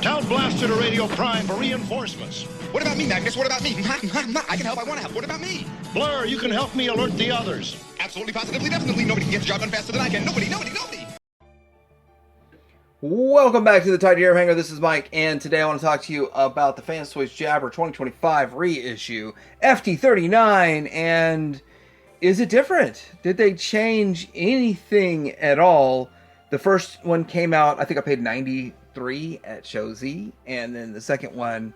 Tell Blaster to Radio Prime for reinforcements. What about me, Magnus? What about me? I can help. I want to help. What about me? Blurr, you can help me alert the others. Absolutely, positively, definitely. Nobody can get the job done faster than I can. Nobody. Welcome back to the Tidy Air Hanger. This is Mike, and today I want to talk to you about the FansToys Jabber 2025 reissue, FT-39, and is it different? Did they change anything at all? The first one came out, I think I paid $93 at Show Z, and then the second one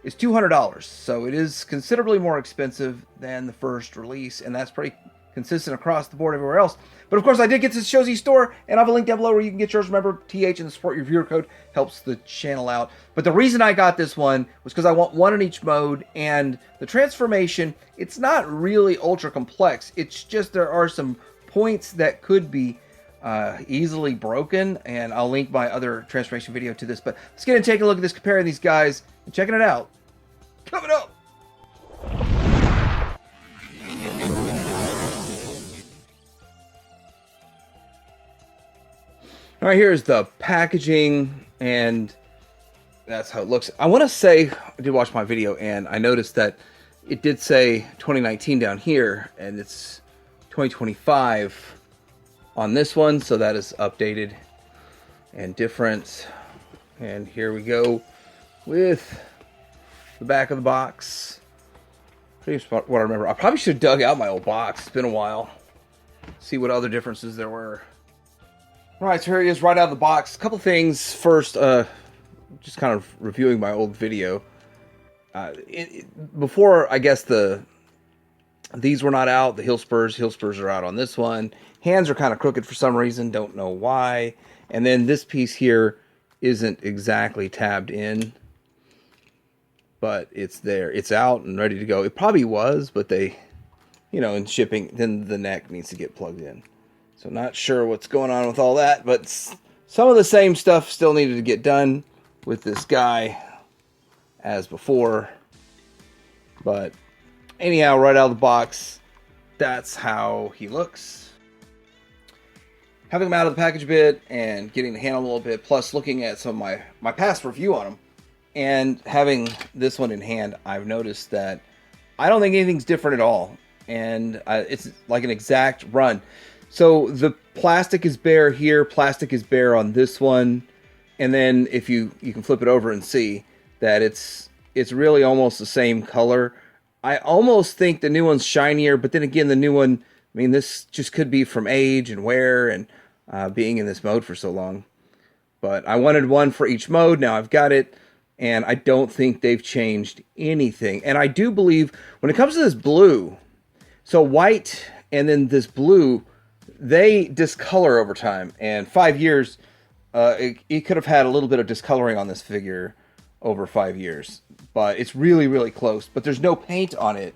is $200, so it is considerably more expensive than the first release, and that's pretty consistent across the board everywhere else. But of course, I did get to the Show Z store, and I have a link down below where you can get yours. Remember, TH and the support your viewer code helps the channel out. But the reason I got this one was because I want one in each mode, and the transformation, it's not really ultra complex. It's just there are some points that could be easily broken, and I'll link my other transformation video to this. But let's get and take a look at this, comparing these guys and checking it out. Coming up! All right, here's the packaging, and that's how it looks. I want to say, I did watch my video, and I noticed that it did say 2019 down here, and it's 2025 on this one, so that is updated and different. And here we go with the back of the box. Pretty much what I remember. I probably should have dug out my old box. It's been a while. See what other differences there were. Alright, so here he is right out of the box. A couple things. First, just kind of reviewing my old video. Before, I guess, these were not out. The heel spurs are out on this one. Hands are kind of crooked for some reason. Don't know why. And then this piece here isn't exactly tabbed in. But it's there. It's out and ready to go. It probably was, but they, in shipping, then the neck needs to get plugged in. So not sure what's going on with all that, but some of the same stuff still needed to get done with this guy as before. But anyhow, right out of the box, that's how he looks. Having him out of the package a bit and getting to handle him a little bit, plus looking at some of my past review on him, and having this one in hand, I've noticed that I don't think anything's different at all. And it's like an exact run. So the plastic is bare here, plastic is bare on this one, and then if you can flip it over and see that it's really almost the same color. I almost think the new one's shinier, but then again, the new one, I mean, this just could be from age and wear and being in this mode for so long. But I wanted one for each mode, now I've got it, and I don't think they've changed anything. And I do believe, when it comes to this blue, so white and then this blue, they discolor over time, and 5 years, it could have had a little bit of discoloring on this figure over 5 years, but it's really, really close. But there's no paint on it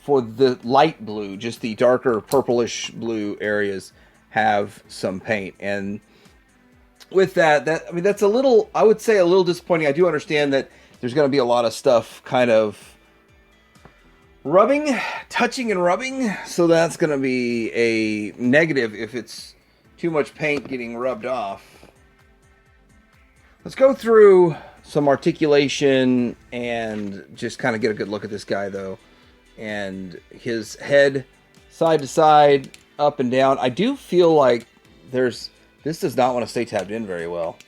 for the light blue, just the darker purplish blue areas have some paint. And with that, that's a little, I would say a little disappointing. I do understand that there's going to be a lot of stuff kind of touching and rubbing, so that's going to be a negative if it's too much paint getting rubbed off. Let's go through some articulation and just kind of get a good look at this guy, though. And his head, side to side, up and down. I do feel like this does not want to stay tabbed in very well.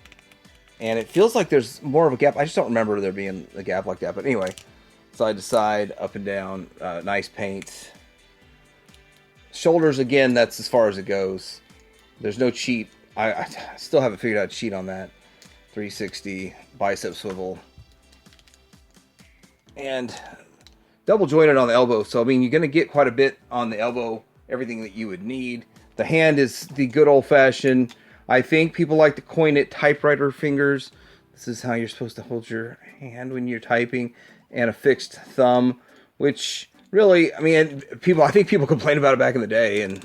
And it feels like there's more of a gap. I just don't remember there being a gap like that, but anyway. Side to side, up and down, nice paint. Shoulders, again, that's as far as it goes. There's no cheat. I still haven't figured out a cheat on that. 360, bicep swivel. And double jointed on the elbow. So, I mean, you're going to get quite a bit on the elbow, everything that you would need. The hand is the good old-fashioned, I think people like to coin it, typewriter fingers. This is how you're supposed to hold your hand when you're typing. And a fixed thumb, which really, I mean, I think people complained about it back in the day, and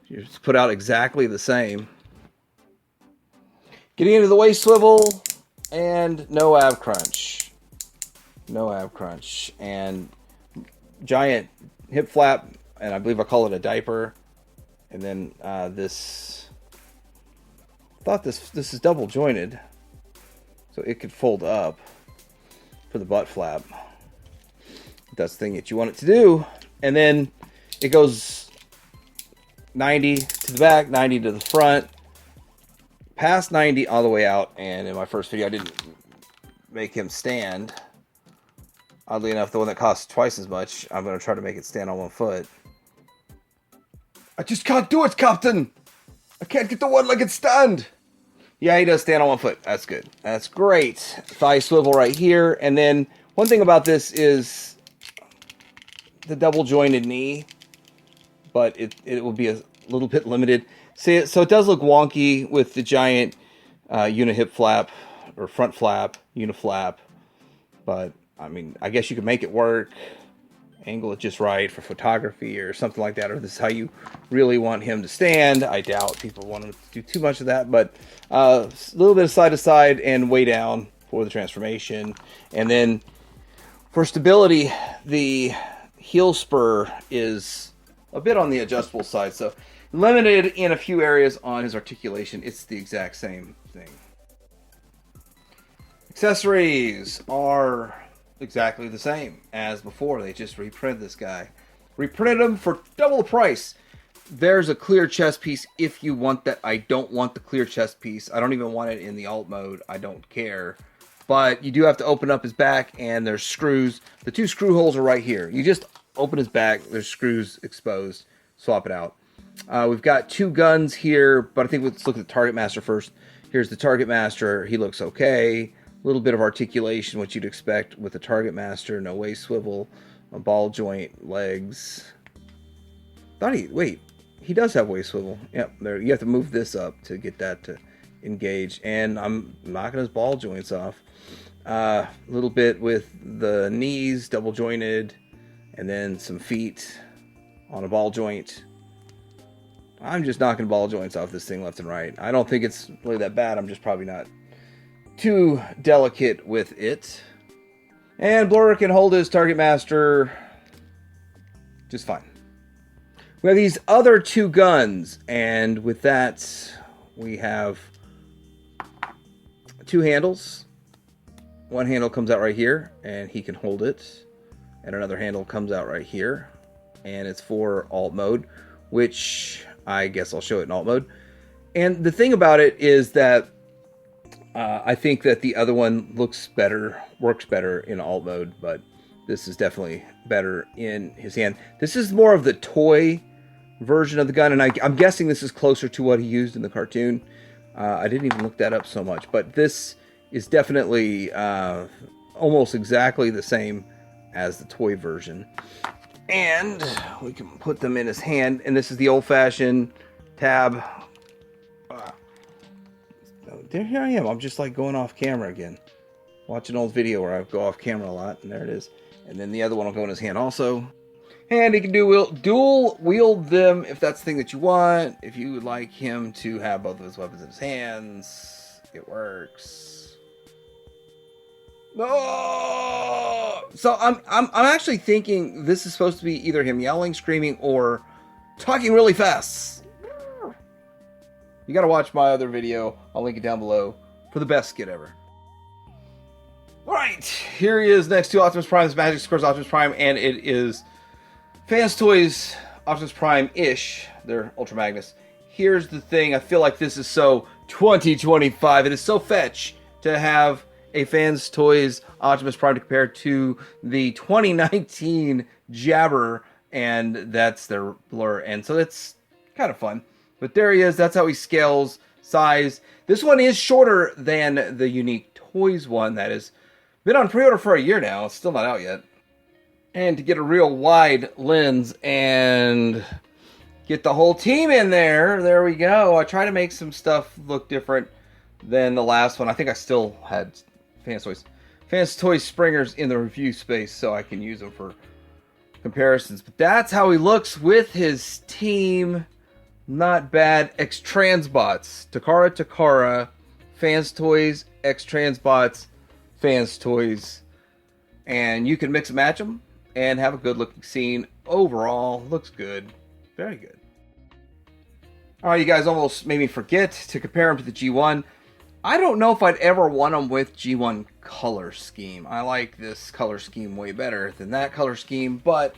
you just put out exactly the same. Getting into the waist swivel, and no ab crunch. No ab crunch. And giant hip flap, and I believe I call it a diaper. And then this, I thought this is double jointed. So it could fold up for the butt flap. That's the thing that you want it to do. And then it goes 90 to the back, 90 to the front, past 90 all the way out. And in my first video, I didn't make him stand. Oddly enough, the one that costs twice as much, I'm going to try to make it stand on one foot. I just can't do it, Captain! I can't get the one-legged stand! Yeah, he does stand on one foot. That's good. That's great. Thigh swivel right here. And then one thing about this is the double jointed knee, but it will be a little bit limited. See, so it does look wonky with the giant uni-hip flap or front flap, uni-flap, but I mean, I guess you could make it work, angle it just right for photography or something like that, or this is how you really want him to stand. I doubt people want him to do too much of that, but a little bit of side to side and way down for the transformation. And then for stability, the heel spur is a bit on the adjustable side, so limited in a few areas on his articulation. It's the exact same thing. Accessories are exactly the same as before. They just reprinted this guy. Reprinted them for double the price. There's a clear chest piece if you want that. I don't want the clear chest piece. I don't even want it in the alt mode. I don't care. But you do have to open up his back, and there's screws. The 2 screw holes are right here. You just open his back. There's screws exposed. Swap it out. We've got 2 guns here, but I think let's look at the Target Master first. Here's the Target Master. He looks okay. A little bit of articulation, what you'd expect with the Target Master. No waist swivel, a ball joint, legs. Wait, he does have waist swivel. Yep, there. You have to move this up to get that to engage. And I'm knocking his ball joints off. A little bit with the knees, double jointed, and then some feet on a ball joint. I'm just knocking ball joints off this thing left and right. I don't think it's really that bad. I'm just probably not too delicate with it. And Blurr can hold his Target Master just fine. We have these other 2 guns, and with that we have 2 handles. One handle comes out right here and he can hold it, and another handle comes out right here, and it's for alt mode, which I guess I'll show it in alt mode. And the thing about it is that I think that the other one looks better, works better in alt mode, but this is definitely better in his hand. This is more of the toy version of the gun, and I'm guessing this is closer to what he used in the cartoon. I didn't even look that up so much, but this is definitely almost exactly the same as the toy version. And we can put them in his hand, and this is the old-fashioned tab. Here I am. I'm just like going off camera again. Watch an old video where I go off camera a lot, and there it is. And then the other one will go in his hand also. And he can dual wield them if that's the thing that you want. If you would like him to have both of his weapons in his hands, it works. Oh! So I'm actually thinking this is supposed to be either him yelling, screaming, or talking really fast. You gotta watch my other video. I'll link it down below for the best skit ever. Alright, here he is next to Optimus Prime. This Magic Squares Optimus Prime, and it is FansToys Optimus Prime-ish. They're Ultra Magnus. Here's the thing. I feel like this is so 2025. It is so fetch to have a FansToys Optimus Prime to compare to the 2019 Jabber, and that's their Blurr. And so it's kind of fun. But there he is. That's how he scales size. This one is shorter than the Unique Toys one that has been on pre-order for a year now. It's still not out yet. And to get a real wide lens and get the whole team in there, there we go. I try to make some stuff look different than the last one. I think I still had FansToys Springers in the review space so I can use them for comparisons. But that's how he looks with his team. Not bad. X-Transbots. Takara, FansToys, X-Transbots, FansToys. And you can mix and match them and have a good looking scene. Overall, looks good. Very good. Alright, you guys almost made me forget to compare them to the G1. I don't know if I'd ever want them with G1 color scheme. I like this color scheme way better than that color scheme, but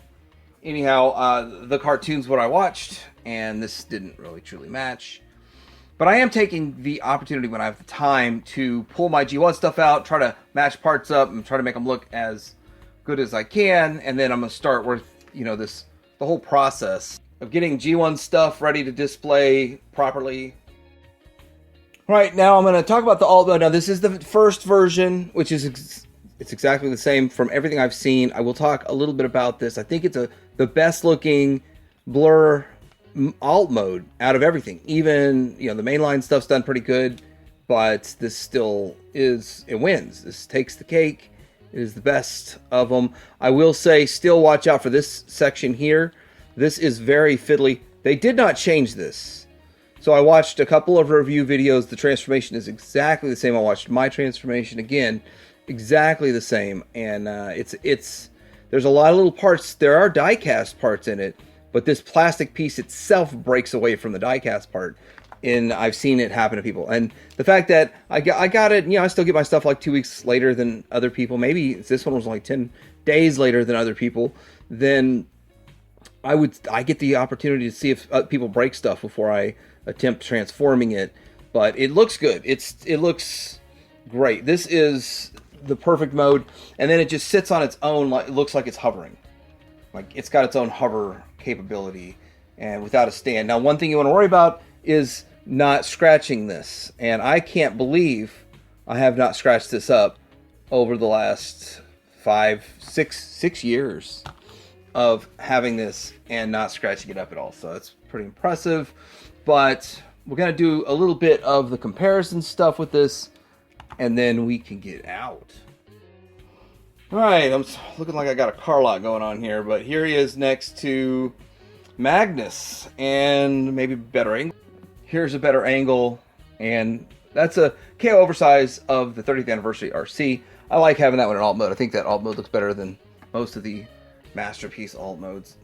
anyhow, the cartoon's what I watched, and this didn't really truly match. But I am taking the opportunity when I have the time to pull my G1 stuff out, try to match parts up, and try to make them look as good as I can, and then I'm going to start with, the whole process of getting G1 stuff ready to display properly. Right, now I'm going to talk about the alt mode. Now, this is the first version, which is it's exactly the same from everything I've seen. I will talk a little bit about this. I think it's the best looking Blurr alt mode out of everything. Even the mainline stuff's done pretty good, but this still it wins. This takes the cake. It is the best of them. I will say, still watch out for this section here. This is very fiddly. They did not change this. So I watched a couple of review videos. The transformation is exactly the same. I watched my transformation again, exactly the same. And there's a lot of little parts. There are die-cast parts in it, but this plastic piece itself breaks away from the die-cast part. And I've seen it happen to people. And the fact that I got it, I still get my stuff like 2 weeks later than other people. Maybe this one was like 10 days later than other people. Then I get the opportunity to see if people break stuff before I attempt transforming it. But it looks good. It looks great. This is the perfect mode. And then it just sits on its own. It looks like it's hovering. Like it's got its own hover capability and without a stand. Now, one thing you want to worry about is not scratching this. And I can't believe I have not scratched this up over the last 6 years of having this and not scratching it up at all. So that's pretty impressive. But we're going to do a little bit of the comparison stuff with this, and then we can get out. All right, I'm looking like I got a car lot going on here, but here he is next to Magnus, and maybe better angle. Here's a better angle, and that's a KO oversize of the 30th anniversary RC. I like having that one in alt mode. I think that alt mode looks better than most of the masterpiece alt modes.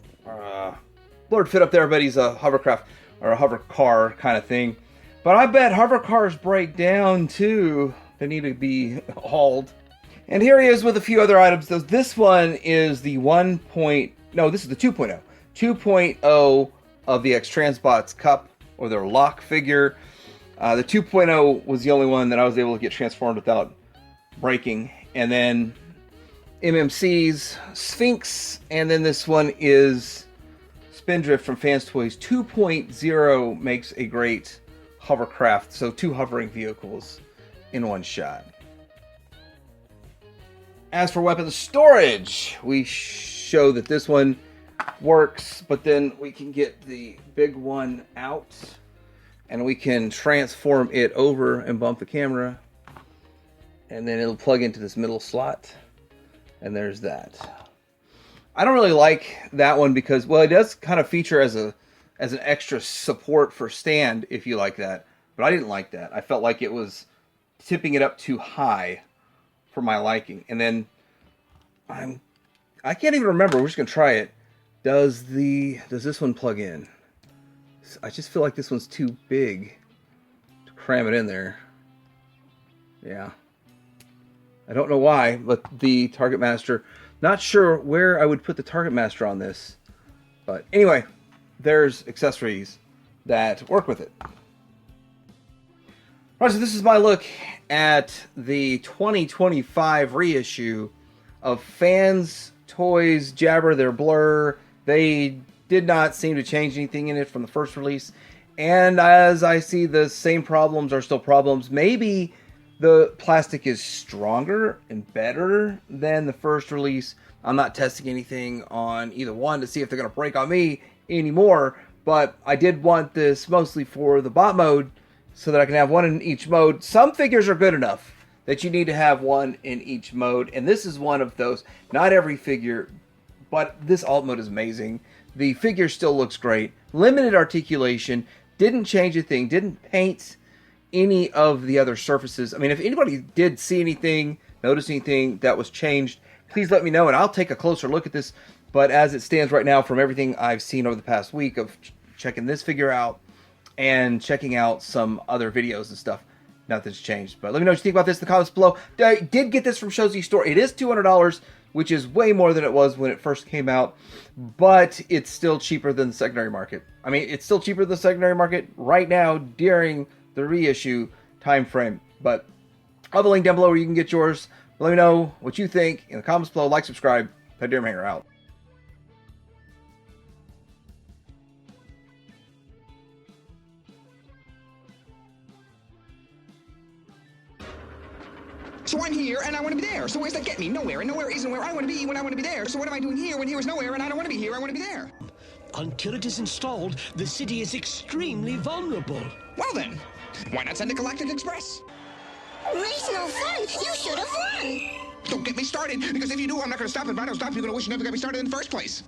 Blurred fit up there, but he's a hovercraft or a hover car kind of thing. But I bet hover cars break down too. They need to be hauled. And here he is with a few other items. This one is the this is the 2.0. 2.0 of the X-Transbots Cup, or their lock figure. The 2.0 was the only one that I was able to get transformed without breaking. And then MMC's Sphinx, and then this one is Spindrift from FansToys. 2.0 makes a great hovercraft, so 2 hovering vehicles in one shot. As for weapon storage, we show that this one works, but then we can get the big one out and we can transform it over and bump the camera, and then it'll plug into this middle slot, and there's that. I don't really like that one because, well, it does kind of feature as an extra support for stand if you like that, but I didn't like that. I felt like it was tipping it up too high for my liking. And then I can't even remember. We're just gonna try it. Does this one plug in? I just feel like this one's too big to cram it in there. Yeah. I don't know why, but the Target Master, not sure where I would put the Target Master on this. But anyway, there's accessories that work with it. Alright, so this is my look at the 2025 reissue of FansToys Jabber, their Blurr. They did not seem to change anything in it from the first release. And as I see, the same problems are still problems. Maybe the plastic is stronger and better than the first release. I'm not testing anything on either one to see if they're going to break on me anymore. But I did want this mostly for the bot mode so that I can have one in each mode. Some figures are good enough that you need to have one in each mode. And this is one of those. Not every figure, but this alt mode is amazing. The figure still looks great. Limited articulation. Didn't change a thing. Didn't paint any of the other surfaces. I mean, if anybody did see anything, notice anything that was changed, please let me know and I'll take a closer look at this. But as it stands right now, from everything I've seen over the past week of checking this figure out and checking out some other videos and stuff, nothing's changed. But let me know what you think about this in the comments below. I did get this from Shozy Store. It is $200, which is way more than it was when it first came out, but it's still cheaper than the secondary market. I mean, it's still cheaper than the secondary market right now during the reissue time frame. But I'll have a link down below where you can get yours. Let me know what you think in the comments below. Like, subscribe. Pet Deer Hanger out. So I'm here, and I want to be there. So where's that get me? Nowhere, and nowhere isn't where I want to be when I want to be there. So what am I doing here when here is nowhere, and I don't want to be here, I want to be there? Until it is installed, the city is extremely vulnerable. Well then, why not send a Galactic Express? Race no fun. You should have won. Don't get me started, because if you do, I'm not going to stop. If I don't stop, you're going to wish you never got me started in the first place.